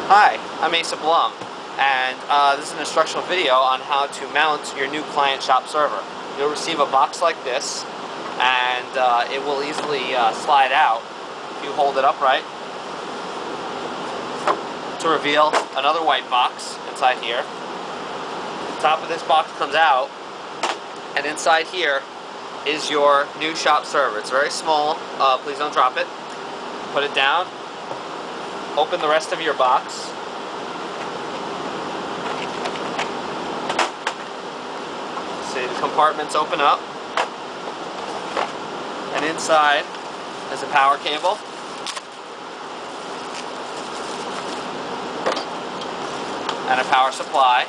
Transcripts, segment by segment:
Hi, I'm Asa Blum, and this is an instructional video on how to mount your new client shop server. You'll receive a box like this, and it will easily slide out if you hold it upright to reveal another white box inside here. The top of this box comes out, and inside here is your new shop server. It's very small, please don't drop it. Put it down. Open the rest of your box. See, the compartments open up. And inside is a power cable. And a power supply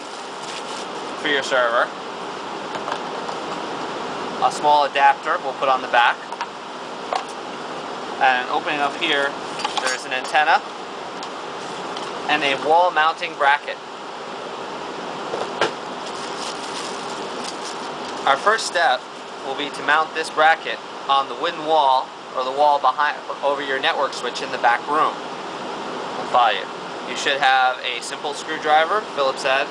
for your server. A small adapter we'll put on the back. And opening up here, there's an antenna and a wall mounting bracket. Our first step will be to mount this bracket on the wooden wall or the wall behind over your network switch in the back room. I'll follow you. You should have a simple screwdriver, Phillips head,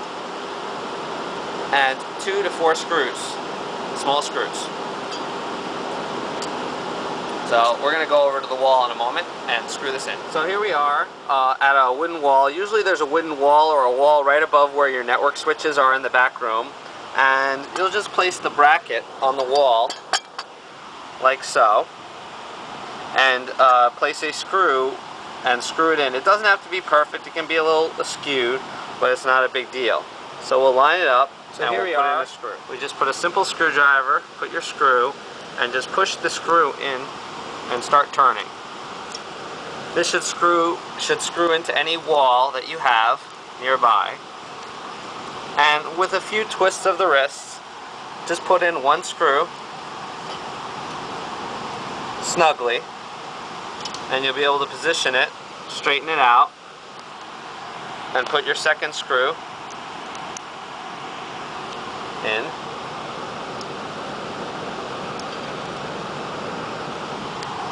and 2 to 4 screws, small screws. So we're going to go over to the wall in a moment and screw this in. So here we are at a wooden wall. Usually there's a wooden wall or a wall right above where your network switches are in the back room. And you'll just place the bracket on the wall like so. And place a screw and screw it in. It doesn't have to be perfect. It can be a little askewed, but it's not a big deal. So we'll line it up. So here we are. We just put a simple screwdriver, put your screw, and just push the screw in and start turning. This should screw into any wall that you have nearby. And with a few twists of the wrists, just put in one screw snugly, and you'll be able to position it, straighten it out, and put your second screw in.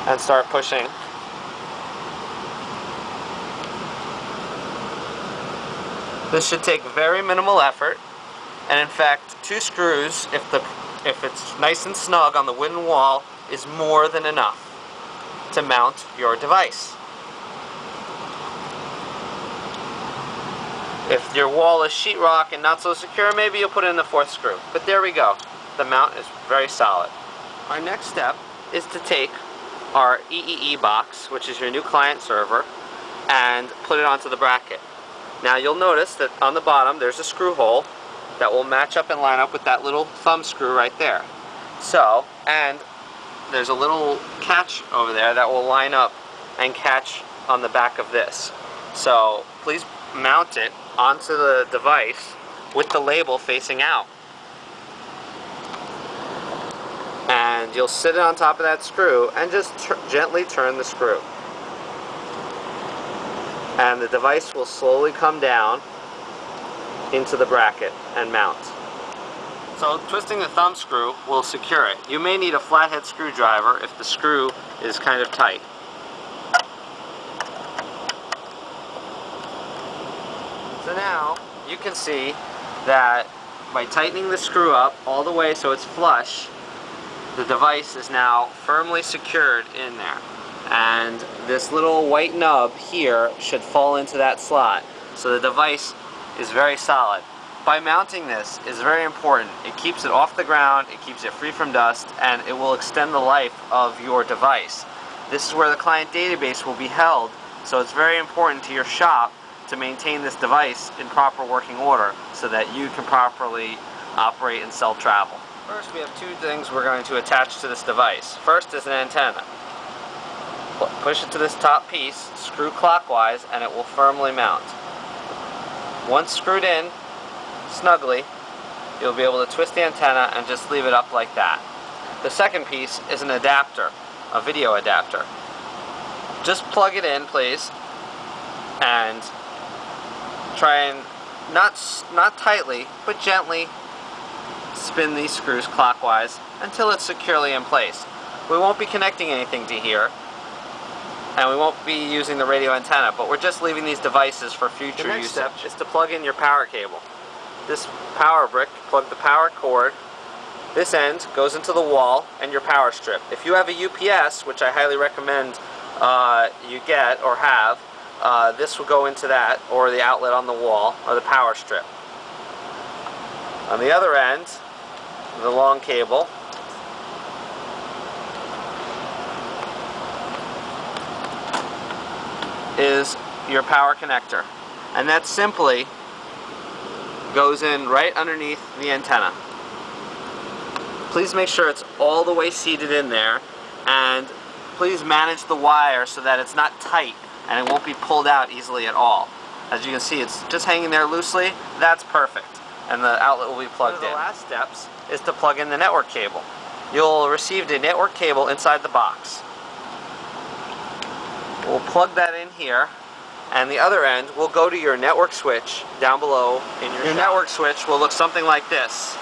And start pushing. This should take very minimal effort, and in fact 2 screws, if it's nice and snug on the wooden wall, is more than enough to mount your device. If your wall is sheetrock and not so secure, maybe you'll put in the 4th screw. But there we go. The mount is very solid. Our next step is to take our EEE box, which is your new client server, and put it onto the bracket. Now you'll notice that on the bottom there's a screw hole that will match up and line up with that little thumb screw right there. So, and there's a little catch over there that will line up and catch on the back of this. So please mount it onto the device with the label facing out. And you'll sit it on top of that screw and just gently turn the screw. And the device will slowly come down into the bracket and mount. So twisting the thumb screw will secure it. You may need a flathead screwdriver if the screw is kind of tight. So now you can see that by tightening the screw up all the way so it's flush, the device is now firmly secured in there. And this little white nub here should fall into that slot. So the device is very solid. By mounting this is very important. It keeps it off the ground, it keeps it free from dust, and it will extend the life of your device. This is where the client database will be held, so it's very important to your shop to maintain this device in proper working order so that you can properly operate and sell travel. First, we have 2 things we're going to attach to this device. First is an antenna. Push it to this top piece, screw clockwise, and it will firmly mount. Once screwed in snugly, you'll be able to twist the antenna and just leave it up like that. The second piece is an adapter, a video adapter. Just plug it in, please, and try and not tightly, but gently spin these screws clockwise until it's securely in place. We won't be connecting anything to here. and we won't be using the radio antenna, but we're just leaving these devices for future usage. The next step is to plug in your power cable. This power brick, plug the power cord. This end goes into the wall and your power strip. If you have a UPS, which I highly recommend you get or have, this will go into that, or the outlet on the wall, or the power strip. On the other end, the long cable, is your power connector, and that simply goes in right underneath the antenna. Please make sure it's all the way seated in there, and please manage the wire so that it's not tight and it won't be pulled out easily at all. As you can see, it's just hanging there loosely. That's perfect, and the outlet will be plugged in. One of the last steps is to plug in the network cable. You'll receive a network cable inside the box. We'll plug that in here, and the other end will go to your network switch down below in your shop. Network switch will look something like this,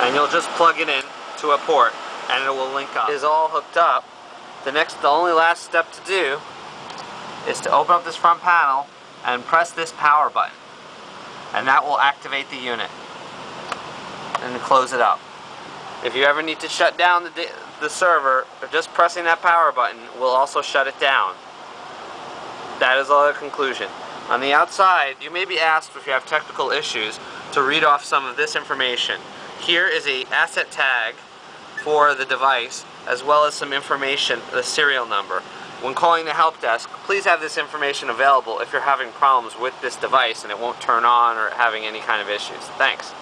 and you'll just plug it in to a port and it will link up. It is all hooked up. The only last step to do is to open up this front panel and press this power button, and that will activate the unit and close it up. If you ever need to shut down the server, just pressing that power button will also shut it down. That is all the conclusion. On the outside, you may be asked if you have technical issues to read off some of this information. Here is an asset tag for the device, as well as some information, the serial number. When calling the help desk, please have this information available if you're having problems with this device and it won't turn on or having any kind of issues. Thanks.